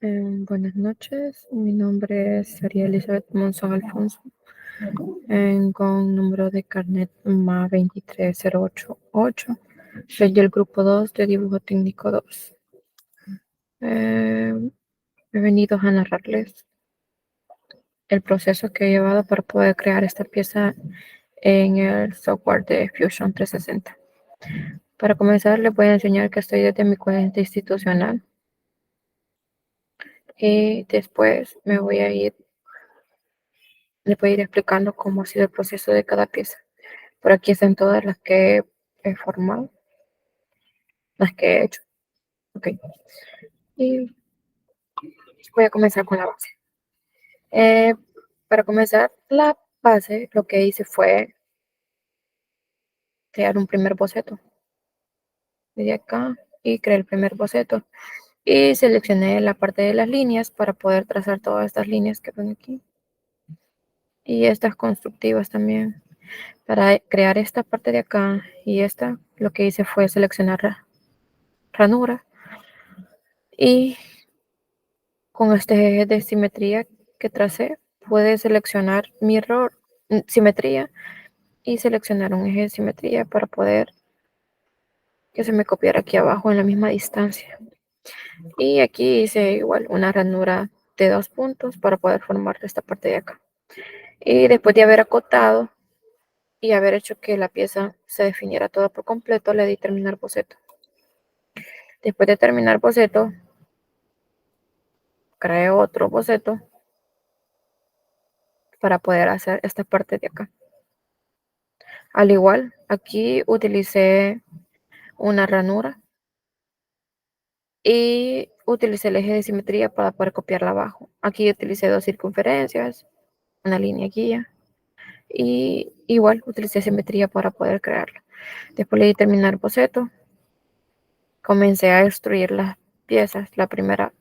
Buenas noches, mi nombre es María Elizabeth Monzón Alfonso, con número de carnet MA 23088. Soy del grupo 2 de dibujo técnico 2. He venido a narrarles el proceso que he llevado para poder crear esta pieza en el software de Fusion 360. Para comenzar, les voy a enseñar que estoy desde mi cuenta institucional y después les voy a ir explicando cómo ha sido el proceso de cada pieza. Por aquí están todas las que he formado, las que he hecho. Ok. Y voy a comenzar con la base. Para comenzar la base, lo que hice fue crear un primer boceto. De acá y creé el primer boceto. Y seleccioné la parte de las líneas para poder trazar todas estas líneas que ven aquí. Y estas constructivas también. Para crear esta parte de acá y esta, lo que hice fue seleccionar ranura. Y con este eje de simetría que tracé, puede seleccionar mirror, simetría, y seleccionar un eje de simetría para poder que se me copiara aquí abajo en la misma distancia. Y aquí hice igual una ranura de 2 puntos para poder formar esta parte de acá. Y después de haber acotado y haber hecho que la pieza se definiera toda por completo, le di terminar boceto. Después de terminar boceto, creé otro boceto para poder hacer esta parte de acá. Al igual, aquí utilicé una ranura y utilicé el eje de simetría para poder copiarla abajo. Aquí utilicé 2 circunferencias, una línea guía y igual utilicé simetría para poder crearla. Después le di terminar boceto, comencé a destruir las piezas, la primera.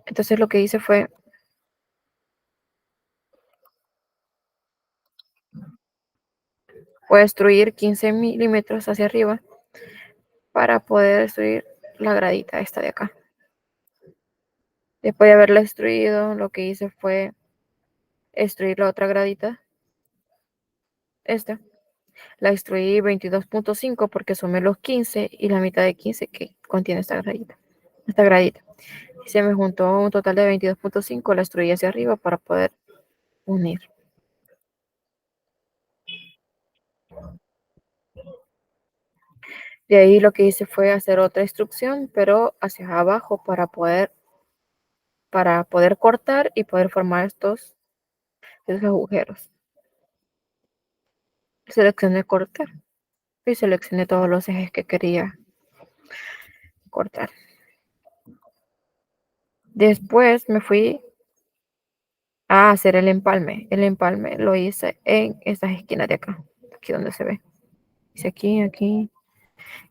Entonces lo que hice fue destruir 15 milímetros hacia arriba para poder destruir la gradita esta de acá. Después de haberla destruido, lo que hice fue destruir la otra gradita, esta. La destruí 22.5 porque sumé los 15 y la mitad de 15 que contiene esta gradita. Y se me juntó un total de 22.5, la destruí hacia arriba para poder unir. De ahí lo que hice fue hacer otra instrucción, pero hacia abajo para poder cortar y poder formar esos agujeros. Seleccioné cortar y seleccioné todos los ejes que quería cortar. Después me fui a hacer el empalme. El empalme lo hice en estas esquinas de acá, aquí donde se ve. Hice aquí, aquí,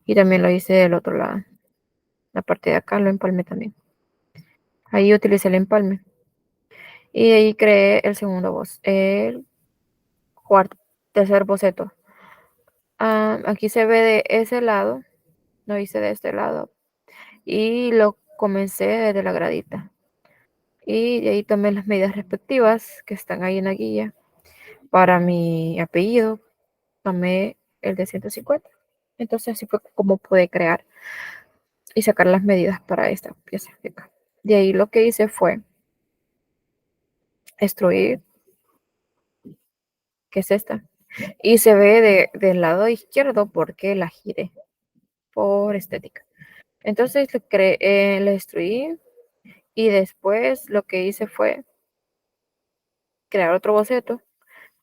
y también lo hice del otro lado. La parte de acá lo empalmé también. Ahí utilicé el empalme. Y de ahí creé el segundo boceto, el tercer boceto. Aquí se ve de ese lado, lo hice de este lado. Y lo comencé desde la gradita. Y de ahí tomé las medidas respectivas que están ahí en la guía. Para mi apellido, tomé el de 150. Entonces así fue como pude crear y sacar las medidas para esta pieza de acá. De ahí lo que hice fue extruir, que es esta, y se ve del lado izquierdo porque la giré por estética. Entonces le extruí y después lo que hice fue crear otro boceto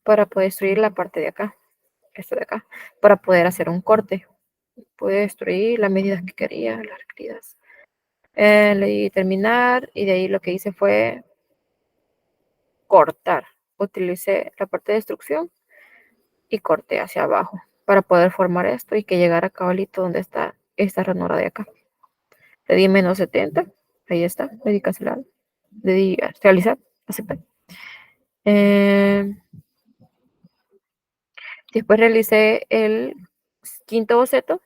para poder destruir la parte de acá, esto de acá, para poder hacer un corte. Pude destruir las medidas que quería, las requeridas. Le di terminar y de ahí lo que hice fue cortar. Utilicé la parte de destrucción y corté hacia abajo para poder formar esto y que llegara cabalito donde está esta ranura de acá. Le di menos 70, ahí está, le di cancelar, le di realizar, aceptar. Después realicé el quinto boceto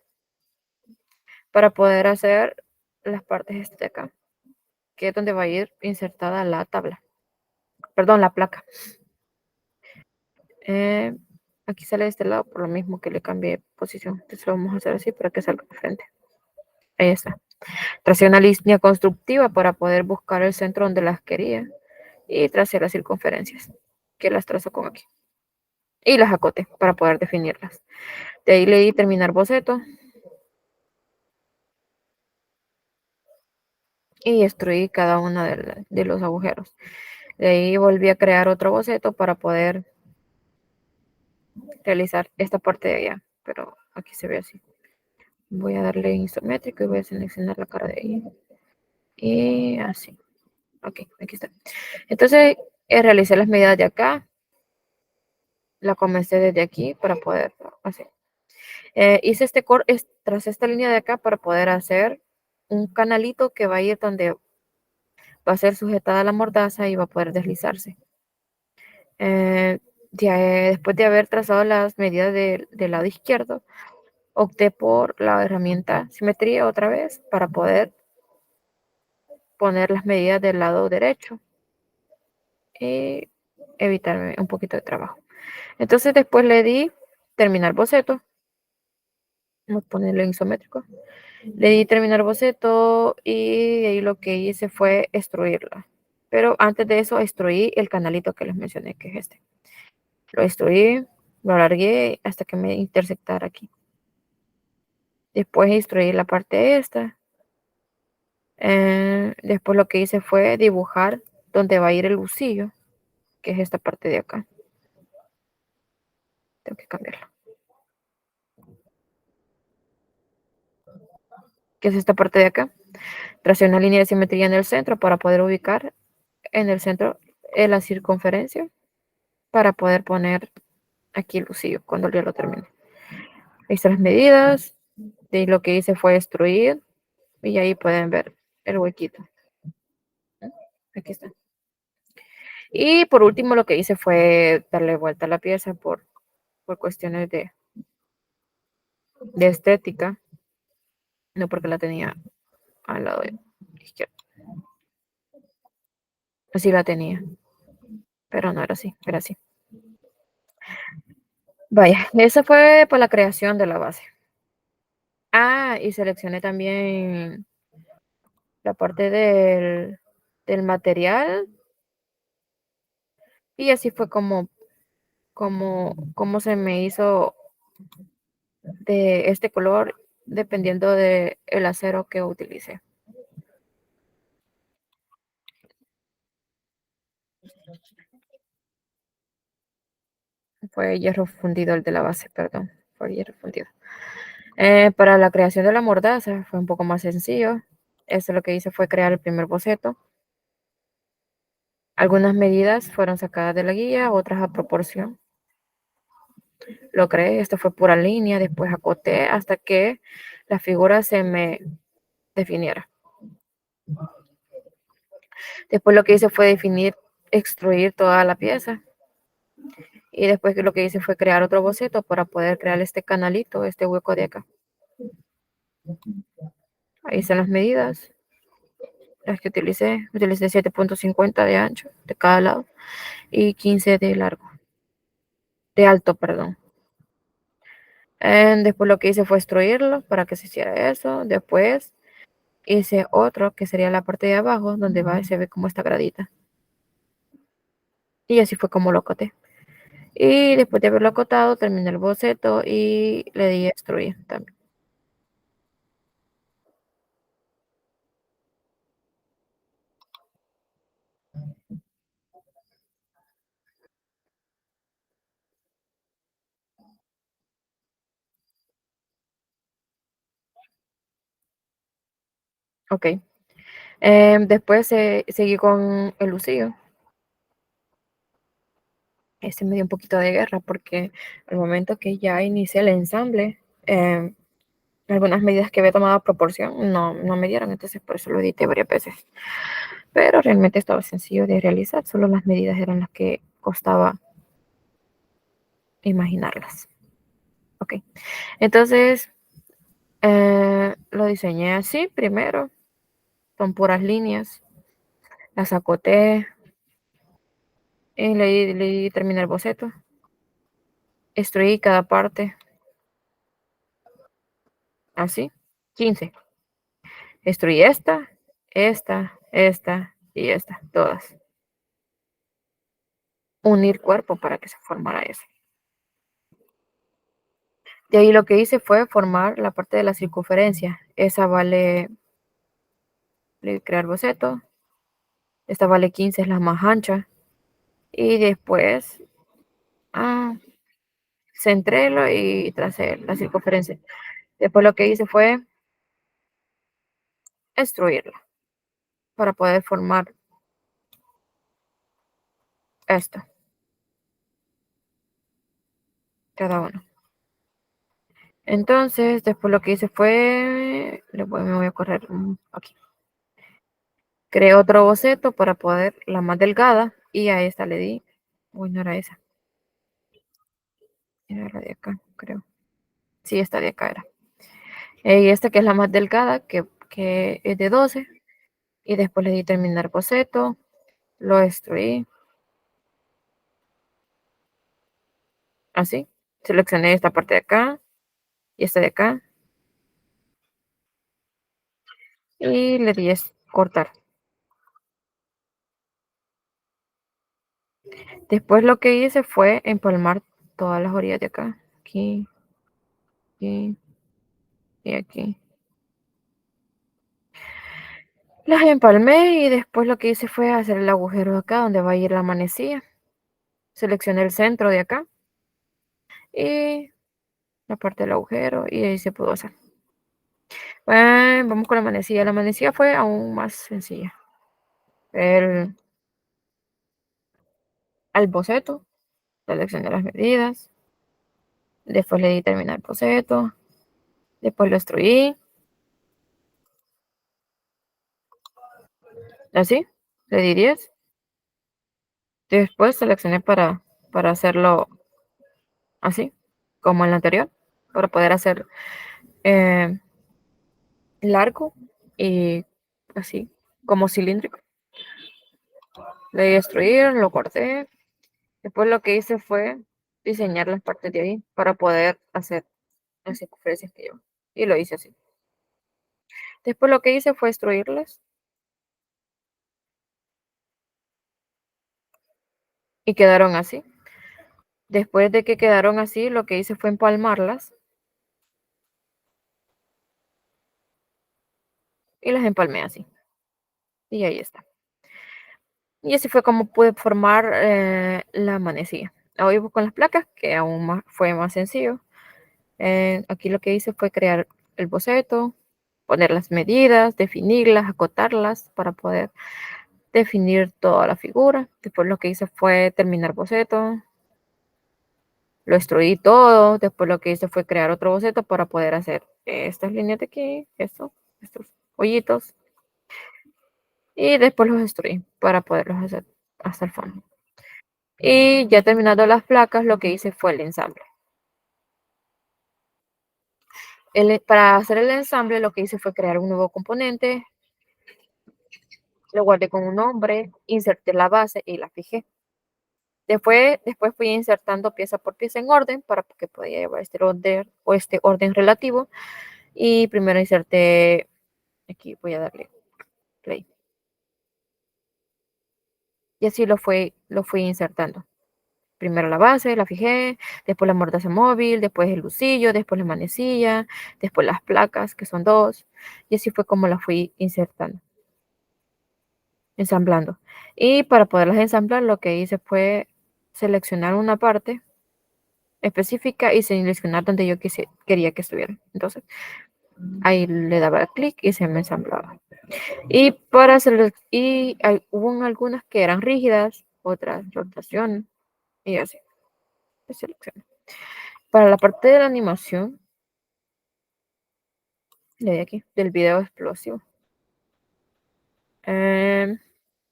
para poder hacer las partes de acá, que es donde va a ir insertada la tabla, perdón, la placa. Eh, Aquí sale de este lado por lo mismo que le cambié posición. Entonces lo vamos a hacer así para que salga de frente. Ahí está. Tracé una línea constructiva para poder buscar el centro donde las quería y tracé las circunferencias, que las trazo con aquí. Y las acoté para poder definirlas. De ahí le di terminar boceto y destruí cada uno de los agujeros. De ahí volví a crear otro boceto para poder realizar esta parte de allá, pero aquí se ve así. Voy a darle isométrico y voy a seleccionar la cara de ella. Y así. Ok, aquí está. Entonces, realicé las medidas de acá. La comencé desde aquí para poder hacer. Hice este corte tras esta línea de acá para poder hacer un canalito que va a ir donde va a ser sujetada la mordaza y va a poder deslizarse. Eh, Después de haber trazado las medidas del lado izquierdo, opté por la herramienta simetría otra vez para poder poner las medidas del lado derecho y evitarme un poquito de trabajo. Entonces después le di terminar boceto, vamos a ponerlo en isométrico, le di terminar boceto y de ahí lo que hice fue extruirla. Pero antes de eso extruí el canalito que les mencioné, que es este. Lo extruí, lo alargué hasta que me intersectara aquí. Después extruí la parte esta. Después lo que hice fue dibujar donde va a ir el bucillo, que es esta parte de acá. Tengo que cambiarlo. Que es esta parte de acá. Tracé una línea de simetría en el centro para poder ubicar en el centro la circunferencia para poder poner aquí el bucillo cuando ya lo termine. Hice las medidas. Y lo que hice fue destruir y ahí pueden ver el huequito. Aquí está. Y por último lo que hice fue darle vuelta a la pieza por cuestiones de estética, no porque la tenía al lado izquierdo. Así la tenía, pero no era así, era así. Vaya, esa fue por la creación de la base. Ah, y seleccioné también la parte del material y así fue como se me hizo de este color dependiendo del acero que utilicé. Fue hierro fundido el de la base, perdón, fue hierro fundido. Para la creación de la mordaza fue un poco más sencillo. Eso lo que hice fue crear el primer boceto. Algunas medidas fueron sacadas de la guía, otras a proporción. Lo creé, esto fue pura línea, después acoté hasta que la figura se me definiera. Después lo que hice fue definir, extruir toda la pieza. Y después lo que hice fue crear otro boceto para poder crear este canalito, este hueco de acá. Ahí están las medidas. Las que utilicé 7.50 de ancho de cada lado y 15 de largo, de alto, perdón. Después lo que hice fue extruirlo para que se hiciera eso. Después hice otro que sería la parte de abajo donde va, se ve como esta gradita. Y así fue como lo acoté. Y después de haberlo acotado, terminé el boceto y le di a extruir también. Ok. Después seguí con el lucillo. Este me dio un poquito de guerra porque al momento que ya inicié el ensamble, algunas medidas que había tomado a proporción no me dieron, entonces por eso lo edité varias veces. Pero realmente estaba sencillo de realizar, solo las medidas eran las que costaba imaginarlas. Ok, entonces Lo diseñé así primero, con puras líneas. Las acoté y le terminé el boceto. Extruí cada parte, así, 15. Extruí esta y esta, todas. Unir cuerpo para que se formara eso. De ahí lo que hice fue formar la parte de la circunferencia. Esa vale, le crear boceto. Esta vale 15, es la más ancha. Y después centrélo y tracé la circunferencia. Después lo que hice fue extruirla para poder formar esto, cada uno. Entonces, después lo que hice fue, me voy a correr aquí. Creé otro boceto para poder, la más delgada, y a esta le di, uy, no era esa, era la de acá, creo. Sí, esta de acá era. Y esta que es la más delgada, que es de 12, y después le di terminar boceto, lo destruí, así. Seleccioné esta parte de acá y esta de acá, y le di cortar. Después lo que hice fue empalmar todas las orillas de acá, aquí, aquí y aquí. Las empalmé y después lo que hice fue hacer el agujero de acá donde va a ir la manecilla. Seleccioné el centro de acá y la parte del agujero y ahí se pudo hacer. Bueno, vamos con la manecilla. La manecilla fue aún más sencilla. Al boceto, seleccioné las medidas, después le di terminar el boceto, después lo destruí, así, le di 10. Después seleccioné para hacerlo así, como en la anterior, para poder hacer eh, largo y así, como cilíndrico. Le di destruir, lo corté. Después lo que hice fue diseñar las partes de ahí para poder hacer las circunferencias que llevo. Y lo hice así. Después lo que hice fue destruirlas y quedaron así. Después de que quedaron así, lo que hice fue empalmarlas y las empalmé así. Y ahí está. Y así fue como pude formar la manecilla. Ahora voy con las placas, que aún fue más sencillo. Aquí lo que hice fue crear el boceto, poner las medidas, definirlas, acotarlas para poder definir toda la figura. Después lo que hice fue terminar boceto, lo destruí todo. Después lo que hice fue crear otro boceto para poder hacer estas líneas de aquí, estos hoyitos. Y después los destruí para poderlos hacer hasta el fondo. Y ya terminando las placas, lo que hice fue el ensamble. Para hacer el ensamble, lo que hice fue crear un nuevo componente, lo guardé con un nombre, inserté la base y la fijé. Después fui insertando pieza por pieza en orden para que podía llevar este orden o este orden relativo. Y primero inserté, aquí voy a darle play. Y así lo fui insertando. Primero la base, la fijé, después la mordaza móvil, después el lucillo, después la manecilla, después las placas, que son dos. Y así fue como la fui insertando, ensamblando. Y para poderlas ensamblar, lo que hice fue seleccionar una parte específica y seleccionar donde yo quería que estuviera. Entonces, ahí le daba clic y se me ensamblaba. Y hubo algunas que eran rígidas, otras rotación y así. Seleccioné. Para la parte de la animación, le doy aquí, del video explosivo.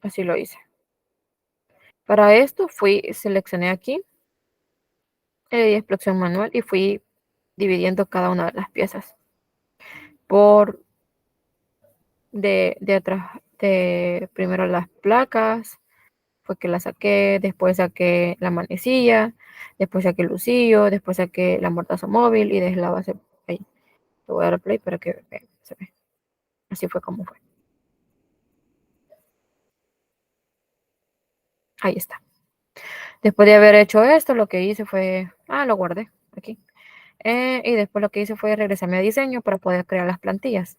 Así lo hice. Para esto seleccioné aquí, le di explosión manual y fui dividiendo cada una de las piezas. por de atrás, de primero las placas, fue que las saqué, después saqué la manecilla, después saqué el lucillo, después saqué la mortaza móvil y dejé la base ahí. Le voy a dar play para que se ve. Así fue como fue. Ahí está. Después de haber hecho esto, lo que hice fue, lo guardé aquí. Y después lo que hice fue regresarme a diseño para poder crear las plantillas.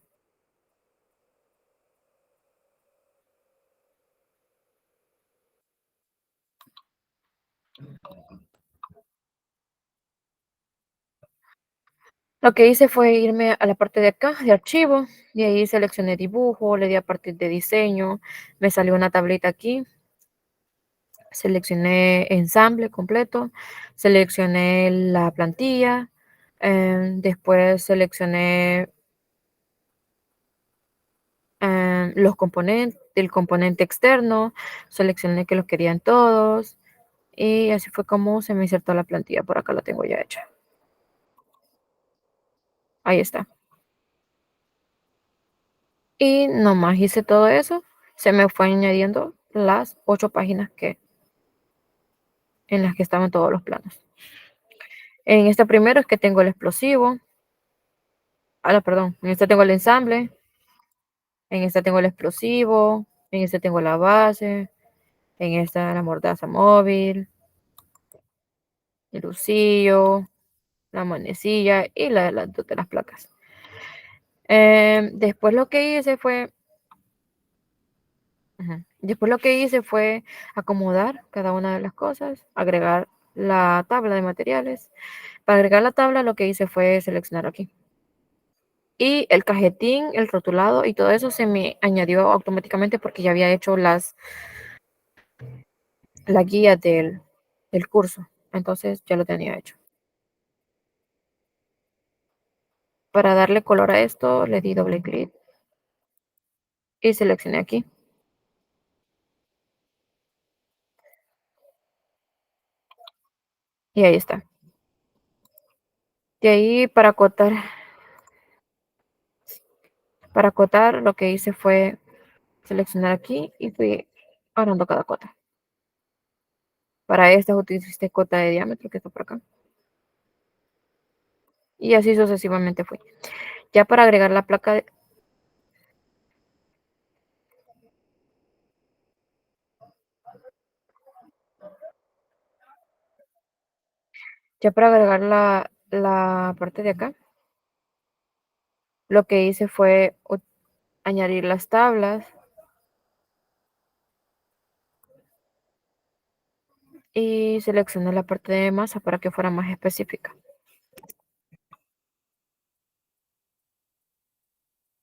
Lo que hice fue irme a la parte de acá, de archivo, y ahí seleccioné dibujo, le di a partir de diseño, me salió una tablita aquí, seleccioné ensamble completo, seleccioné la plantilla, después seleccioné los componentes, el componente externo, seleccioné que los querían todos, y así fue como se me insertó la plantilla. Por acá la tengo ya hecha. Ahí está. Y nomás hice todo eso, se me fue añadiendo las 8 páginas en las que estaban todos los planos. En esta primero es que tengo el explosivo. Perdón, en esta tengo el ensamble, en esta tengo el explosivo, en esta tengo la base, en esta la mordaza móvil, el lucillo, la manecilla y de las placas. Después lo que hice fue, después lo que hice fue acomodar cada una de las cosas, agregar la tabla de materiales. Para agregar la tabla lo que hice fue seleccionar aquí. Y el cajetín, el rotulado y todo eso se me añadió automáticamente porque ya había hecho la guía del curso. Entonces ya lo tenía hecho. Para darle color a esto, le di doble clic y seleccioné aquí. Y ahí está. De ahí para acotar lo que hice fue seleccionar aquí y fui agarrando cada cota. Para esta utilicé cota de diámetro que está por acá. Y así sucesivamente fui. Ya para agregar la placa, ya para agregar la parte de acá, lo que hice fue añadir las tablas y seleccioné la parte de masa para que fuera más específica.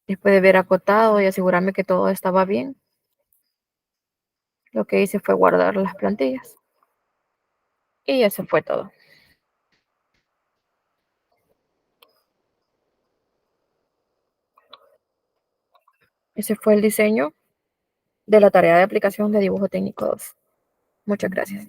Después de ver acotado y asegurarme que todo estaba bien, lo que hice fue guardar las plantillas. Y eso fue todo. Ese fue el diseño de la tarea de aplicación de dibujo técnico 2. Muchas gracias.